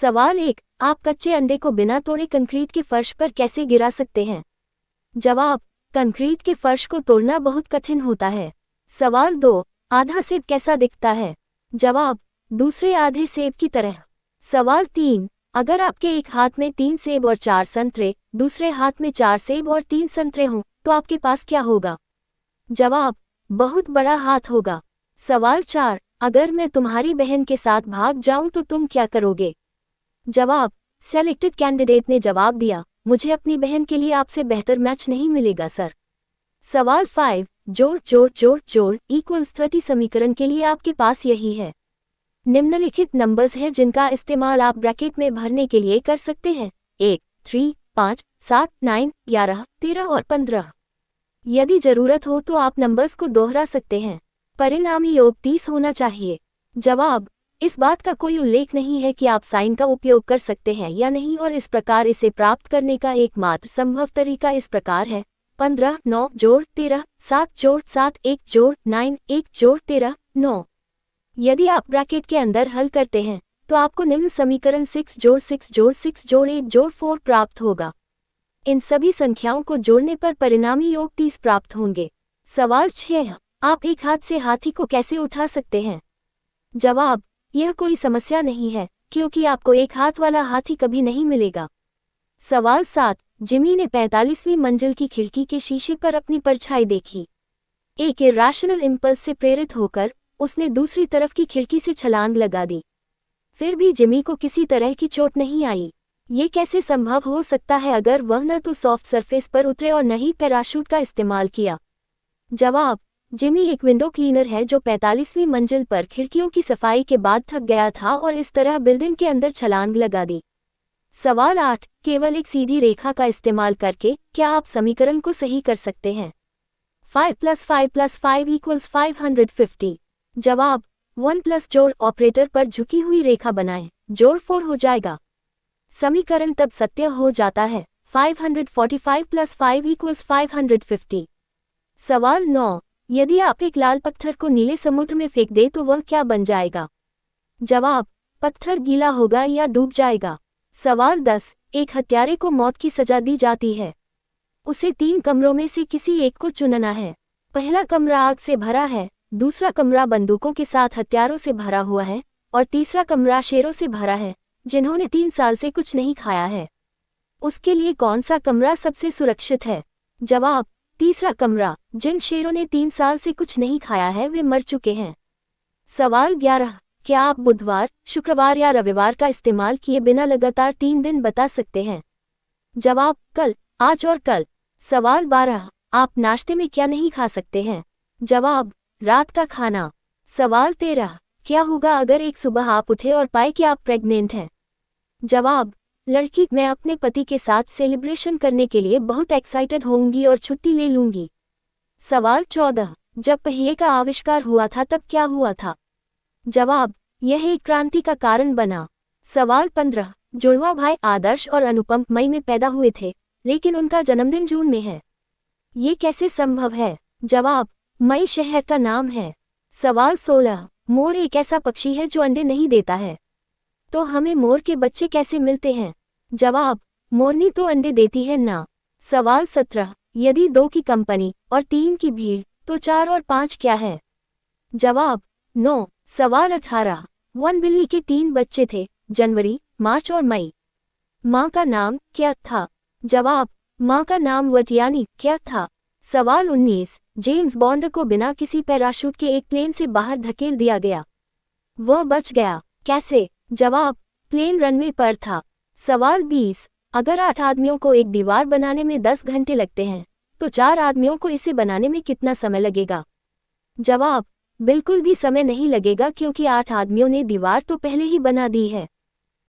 सवाल 1, आप कच्चे अंडे को बिना तोड़े कंक्रीट के फर्श पर कैसे गिरा सकते हैं? जवाब, कंक्रीट के फर्श को तोड़ना बहुत कठिन होता है। सवाल 2, आधा सेब कैसा दिखता है? जवाब, दूसरे आधे सेब की तरह। सवाल 3, अगर आपके एक हाथ में 3 सेब और 4 संतरे, दूसरे हाथ में 4 सेब और 3 संतरे हों, तो आपके पास क्या होगा? जवाब, बहुत बड़ा हाथ होगा। सवाल 4, अगर मैं तुम्हारी बहन के साथ भाग जाऊं तो तुम क्या करोगे? जवाब, सेलेक्टेड कैंडिडेट ने जवाब दिया, मुझे अपनी बहन के लिए आपसे बेहतर मैच नहीं मिलेगा सर। सवाल 5, जोड़ जोड़ जोड़ जोड़ इक्वल्स 30 समीकरण के लिए आपके पास यही है। निम्नलिखित नंबर्स हैं जिनका इस्तेमाल आप ब्रैकेट में भरने के लिए कर सकते हैं। 1, 3, 5, 7, 9, 11, 13 और 15। यदि जरूरत हो तो आप नंबर्स को दोहरा सकते हैं। परिणामी योग 30 होना चाहिए। जवाब, इस बात का कोई उल्लेख नहीं है कि आप साइन का उपयोग कर सकते हैं या नहीं और इस प्रकार इसे प्राप्त करने का एकमात्र संभव तरीका इस प्रकार है। 15, 9 जोड़ 13, 7 जोड़ 7, 1 जोड़ 9, 1 जोड़ 13, 9। यदि आप ब्रैकेट के अंदर हल करते हैं तो आपको निम्न समीकरण 6 जोड़ 6 जोड़ 6 जोड़ 8 जोड़ 4 प्राप्त होगा। इन सभी संख्याओं को जोड़ने पर परिणामी योग 30 प्राप्त होंगे। सवाल 6, आप एक हाथ से हाथी को कैसे उठा सकते हैं? जवाब, यह कोई समस्या नहीं है क्योंकि आपको एक हाथ वाला हाथी कभी नहीं मिलेगा। सवाल 7, जिमी ने 45वीं मंजिल की खिड़की के शीशे पर अपनी परछाई देखी। एक इरैशनल इंपल्स से प्रेरित होकर उसने दूसरी तरफ की खिड़की से छलांग लगा दी। फिर भी जिमी को किसी तरह की चोट नहीं आई। ये कैसे संभव हो सकता है अगर वह न तो सॉफ्ट सरफेस पर उतरे और न ही पैराशूट का इस्तेमाल किया? जवाब, जिमी एक विंडो क्लीनर है जो 45वीं मंजिल पर खिड़कियों की सफाई के बाद थक गया था और इस तरह बिल्डिंग के अंदर छलांग लगा दी। सवाल 8, केवल एक सीधी रेखा का इस्तेमाल करके क्या आप समीकरण को सही कर सकते हैं? 5 + 5 + 5 = 550। जवाब, 1 प्लस जोड़ ऑपरेटर पर झुकी हुई रेखा बनाएं, जोड़ 4 हो जाएगा। समीकरण तब सत्य हो जाता है। 545 + 5 = 550। सवाल 9, यदि आप एक लाल पत्थर को नीले समुद्र में फेंक दें तो वह क्या बन जाएगा? जवाब, पत्थर गीला होगा या डूब जाएगा। सवाल 10, एक हत्यारे को मौत की सजा दी जाती है। उसे 3 कमरों में से किसी एक को चुनना है। पहला कमरा आग से भरा है, दूसरा कमरा बंदूकों के साथ हथियारों से भरा हुआ है और तीसरा कमरा शेरों से भरा है जिन्होंने 3 साल से कुछ नहीं खाया है। उसके लिए कौन सा कमरा सबसे सुरक्षित है? जवाब, तीसरा कमरा। जिन शेरों ने 3 साल से कुछ नहीं खाया है वे मर चुके हैं। सवाल 11, क्या आप बुधवार, शुक्रवार या रविवार का इस्तेमाल किए बिना लगातार 3 दिन बता सकते हैं? जवाब, कल, आज और कल। सवाल 12, आप नाश्ते में क्या नहीं खा सकते हैं? जवाब, रात का खाना। सवाल 13, क्या होगा अगर एक सुबह आप उठे और पाए कि आप प्रेग्नेंट हैं? जवाब, लड़की, मैं अपने पति के साथ सेलिब्रेशन करने के लिए बहुत एक्साइटेड होंगी और छुट्टी ले लूंगी। सवाल 14, जब पहिए का आविष्कार हुआ था तब क्या हुआ था? जवाब, यह एक क्रांति का कारण बना। सवाल 15, जुड़वा भाई आदर्श और अनुपम मई में पैदा हुए थे लेकिन उनका जन्मदिन जून में है। ये कैसे संभव है? जवाब, मई शहर का नाम है। सवाल 16, मोर एक ऐसा पक्षी है जो अंडे नहीं देता है, तो हमें मोर के बच्चे कैसे मिलते हैं? जवाब, मोरनी तो अंडे देती है ना। सवाल 17, यदि 2 की कंपनी और 3 की भीड़ तो 4 और 5 क्या है? जवाब, 9। सवाल 18, वन बिल्ली के 3 बच्चे थे, जनवरी, मार्च और मई। माँ का नाम क्या था? जवाब, माँ का नाम वटियानी क्या था? सवाल 19, जेम्स बॉन्ड को बिना किसी पैराशूट के एक प्लेन से बाहर धकेल दिया गया। वह बच गया, कैसे? जवाब, प्लेन रनवे पर था। सवाल 20, अगर 8 आदमियों को एक दीवार बनाने में 10 घंटे लगते हैं तो 4 आदमियों को इसे बनाने में कितना समय लगेगा? जवाब, बिल्कुल भी समय नहीं लगेगा क्योंकि 8 आदमियों ने दीवार तो पहले ही बना दी है।